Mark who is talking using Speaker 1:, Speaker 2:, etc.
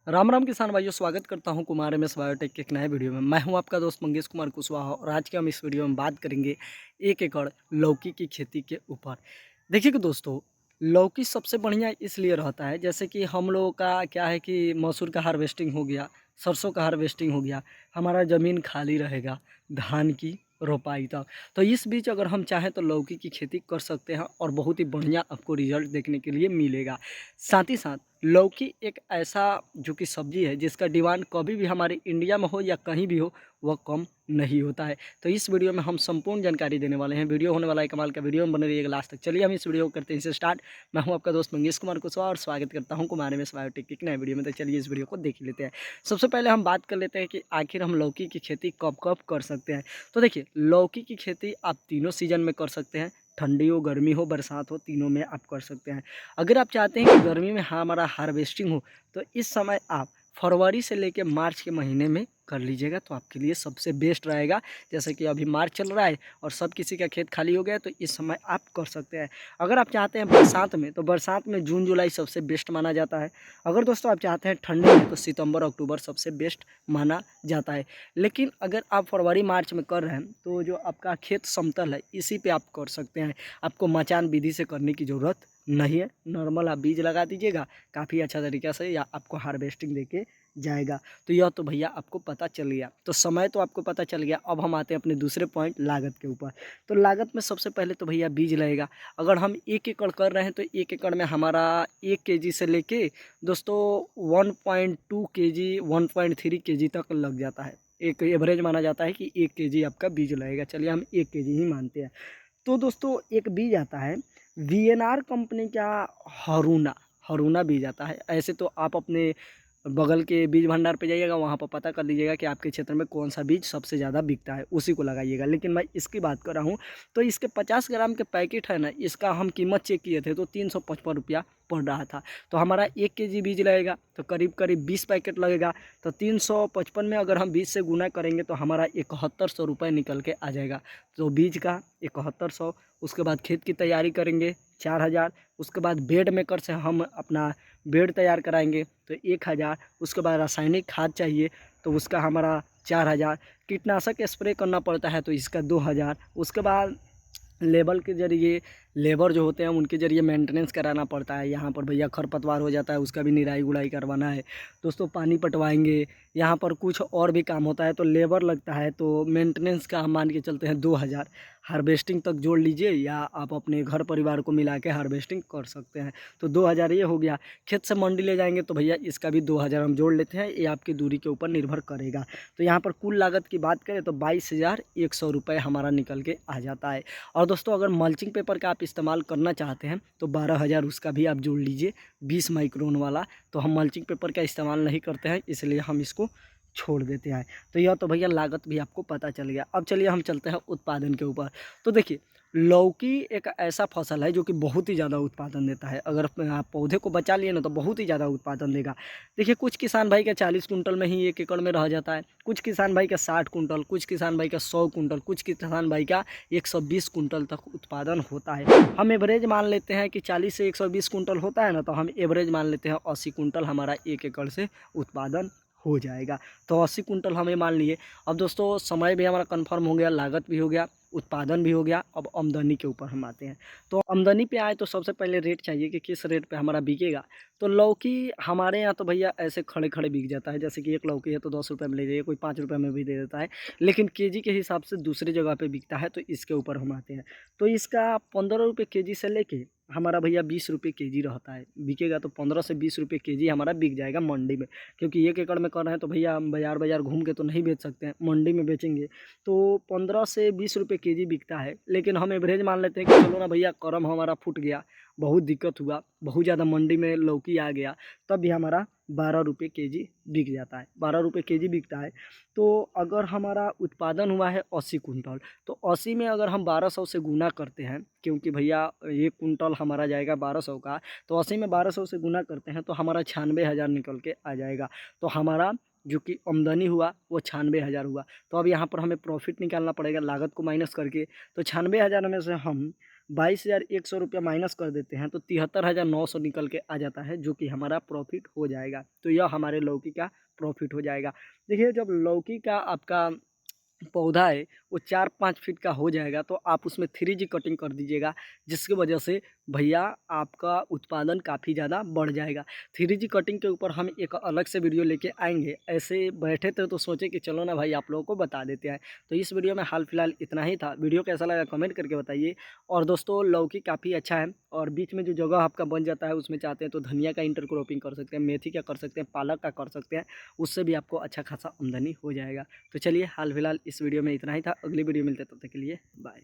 Speaker 1: राम राम किसान भाइयों, स्वागत करता हूं कुमार एमएस बायोटेक के एक नए वीडियो में। मैं हूं आपका दोस्त मंगेश कुमार कुशवाहा और आज के हम इस वीडियो में बात करेंगे 1 एकड़ लौकी की खेती के ऊपर। देखिए कि दोस्तों, लौकी सबसे बढ़िया इसलिए रहता है, जैसे कि हम लोगों का क्या है कि मसूर का हार्वेस्टिंग हो गया, सरसों का हार्वेस्टिंग हो गया, हमारा ज़मीन खाली रहेगा धान की रोपाई तक। तो इस बीच अगर हम चाहें तो लौकी की खेती कर सकते हैं और बहुत ही बढ़िया आपको रिजल्ट देखने के लिए मिलेगा। साथ ही साथ लौकी एक ऐसा जो कि सब्जी है जिसका डिमांड कभी भी हमारे इंडिया में हो या कहीं भी हो, वह कम नहीं होता है। तो इस वीडियो में हम संपूर्ण जानकारी देने वाले हैं। वीडियो होने वाला है कमाल का, वीडियो में बने रहिएगा लास्ट तक। चलिए हम इस वीडियो को करते हैं इसे स्टार्ट। मैं हूं आपका दोस्त मंगेश कुमार कुशवाहा और स्वागत करता हूं कुमार एमएस बायोटेक के एक नए वीडियो में। तो चलिए इस वीडियो को देख लेते हैं। सबसे पहले हम बात कर लेते हैं कि आखिर हम लौकी की खेती कब कब कर सकते हैं। तो देखिए, लौकी की खेती आप तीनों सीजन में कर सकते हैं, ठंडी हो, गर्मी हो, बरसात हो, तीनों में आप कर सकते हैं। अगर आप चाहते हैं कि गर्मी में हमारा हार्वेस्टिंग हो तो इस समय आप फरवरी से लेकर मार्च के महीने में कर लीजिएगा, तो आपके लिए सबसे बेस्ट रहेगा। जैसे कि अभी मार्च चल रहा है और सब किसी का खेत खाली हो गया है, तो इस समय आप कर सकते हैं। अगर आप चाहते हैं बरसात में, तो बरसात में जून जुलाई सबसे बेस्ट माना जाता है। अगर दोस्तों आप चाहते हैं ठंडी में, तो सितंबर अक्टूबर सबसे बेस्ट माना जाता है। लेकिन अगर आप फरवरी मार्च में कर रहे हैं तो जो आपका खेत समतल है इसी पे आप कर सकते हैं। आपको मचान विधि से करने की ज़रूरत नहीं है, नॉर्मल आप बीज लगा दीजिएगा, काफ़ी अच्छा तरीक़ा से या आपको हार्वेस्टिंग देके जाएगा। तो यह तो भैया आपको पता चल गया, तो समय तो आपको पता चल गया। अब हम आते हैं अपने दूसरे पॉइंट लागत के ऊपर। तो लागत में सबसे पहले तो भैया बीज लगेगा। अगर हम 1 एकड़ कर रहे हैं तो 1 एकड़ में हमारा 1 kg से लेके दोस्तों 1.2 kg 1.3 kg तक लग जाता है। एक एवरेज माना जाता है कि 1 kg आपका बीज लगेगा। चलिए हम 1 kg ही मानते हैं। तो दोस्तों एक बीज आता है वीएनआर कंपनी का, हरूना हरूना बीज आता है। ऐसे तो आप अपने बगल के बीज भंडार पे जाइएगा, वहाँ पर पता कर लीजिएगा कि आपके क्षेत्र में कौन सा बीज सबसे ज़्यादा बिकता है, उसी को लगाइएगा। लेकिन मैं इसकी बात कर रहा हूँ, तो इसके 50 ग्राम के पैकेट है ना, इसका हम कीमत चेक किए थे तो 355 रुपया पड़ रहा था। तो हमारा 1 kg बीज लगेगा तो करीब करीब 20 पैकेट लगेगा। तो 355 में अगर हम 20 से गुना करेंगे तो हमारा 7100 रुपये निकल के आ जाएगा। तो बीज का 7100, उसके बाद खेत की तैयारी करेंगे 4000, उसके बाद बेड मेकर से हम अपना बेड तैयार कराएंगे तो 1000, उसके बाद रासायनिक खाद चाहिए तो उसका हमारा 4000, कीटनाशक स्प्रे करना पड़ता है तो इसका 2000, उसके बाद लेबर के ज़रिए, लेबर जो होते हैं उनके ज़रिए मेंटेनेंस कराना पड़ता है। यहाँ पर भैया खरपतवार हो जाता है, उसका भी निराई गुड़ाई करवाना है दोस्तों, पानी पटवाएंगे। यहाँ पर कुछ और भी काम होता है तो लेबर लगता है, तो मेंटेनेंस का हम मान के चलते हैं 2000। हार्वेस्टिंग तक जोड़ लीजिए या आप अपने घर परिवार को मिला के हार्वेस्टिंग कर सकते हैं। तो 2000 ये हो गया। खेत से मंडी ले जाएंगे तो भैया इसका भी 2000 हम जोड़ लेते हैं, ये आपकी दूरी के ऊपर निर्भर करेगा। तो यहाँ पर कुल लागत की बात करें तो 22,100 रुपये हमारा निकल के आ जाता है। और दोस्तों अगर मल्चिंग पेपर का आप इस्तेमाल करना चाहते हैं तो 12,000 उसका भी आप जोड़ लीजिए, 20 माइक्रोन वाला। तो हम मल्चिंग पेपर का इस्तेमाल नहीं करते हैं, इसलिए हम इसको छोड़ देते हैं। तो यह तो भैया लागत भी आपको पता चल गया। अब चलिए हम चलते हैं उत्पादन के ऊपर। तो देखिए, लौकी एक ऐसा फसल है जो कि बहुत ही ज़्यादा उत्पादन देता है। अगर आप पौधे को बचा लिए ना तो बहुत ही ज़्यादा उत्पादन देगा। देखिए, कुछ किसान भाई का 40 कुंटल में ही 1 एकड़ में रह जाता है, कुछ किसान भाई का 60 कुंटल, कुछ किसान भाई का 100 कुंटल, कुछ किसान भाई का 120 कुंटल तक उत्पादन होता है। हम एवरेज मान लेते हैं कि 40 से 120 कुंटल होता है ना, तो हम एवरेज मान लेते हैं 80 कुंटल हमारा 1 एकड़ से उत्पादन हो जाएगा। तो 80 कुंटल हमें मान लिए। अब दोस्तों समय भी हमारा कंफर्म हो गया, लागत भी हो गया, उत्पादन भी हो गया। अब आमदनी के ऊपर हम आते हैं। तो आमदनी पे आए तो सबसे पहले रेट चाहिए कि किस रेट पे हमारा बिकेगा। तो लौकी हमारे यहाँ तो भैया ऐसे खड़े खड़े बिक जाता है, जैसे कि एक लौकी है तो 10 रुपये में ले जाइए, कोई 5 रुपये में भी दे देता है। लेकिन केजी के हिसाब से दूसरी जगह पे बिकता है, तो इसके ऊपर हम आते हैं। तो इसका 15 रुपये केजी से लेके हमारा भैया 20 रुपये केजी रहता है। बिकेगा तो 15 से 20 रुपये केजी हमारा बिक जाएगा मंडी में। क्योंकि 1 एकड़ में कर रहे हैं तो भैया हम बाज़ार बाज़ार घूम के तो नहीं बेच सकते हैं, मंडी में बेचेंगे तो 15 से 20 रुपये केजी बिकता है। लेकिन हम एवरेज मान लेते हैं कि चलो ना भैया, करम हमारा फूट गया, बहुत दिक्कत हुआ, बहुत ज़्यादा मंडी में लौकी आ गया, तब भी हमारा 12 रुपये केजी बिक जाता है, 12 रुपये केजी बिकता है। तो अगर हमारा उत्पादन हुआ है 80 कुंटल, तो 80 में अगर हम 1200 से गुना करते हैं, क्योंकि भैया 1 कुंटल हमारा जाएगा 1200 का, तो 80 में 1200 से गुना करते हैं तो हमारा 96,000 निकल के आ जाएगा। तो हमारा जो कि आमदनी हुआ वो 96,000 हुआ। तो अब यहाँ पर हमें प्रॉफिट निकालना पड़ेगा लागत को माइनस करके। तो 96,000 में से हम 22,100 रुपया माइनस कर देते हैं तो 73,900 निकल के आ जाता है, जो कि हमारा प्रॉफिट हो जाएगा। तो यह हमारे लौकी का प्रॉफिट हो जाएगा। देखिए, जब लौकी का आपका पौधा है वो 4-5 फीट का हो जाएगा तो आप उसमें 3G कटिंग कर दीजिएगा, जिसकी वजह से भैया आपका उत्पादन काफ़ी ज़्यादा बढ़ जाएगा। 3G कटिंग के ऊपर हम एक अलग से वीडियो लेके आएंगे। ऐसे बैठे थे तो सोचे कि चलो ना भाई, आप लोगों को बता देते हैं। तो इस वीडियो में हाल फिलहाल इतना ही था। वीडियो कैसा लगा कमेंट करके बताइए। और दोस्तों, लौकी काफ़ी अच्छा है और बीच में जो जगह आपका बन जाता है उसमें चाहते हैं तो धनिया का इंटरक्रॉपिंग कर सकते हैं, मेथी का कर सकते हैं, पालक का कर सकते हैं। उससे भी आपको अच्छा खासा आमदनी हो जाएगा। तो चलिए, हाल फिलहाल इस वीडियो में इतना ही था। अगली वीडियो मिलते हैं, तब तक के लिए बाय।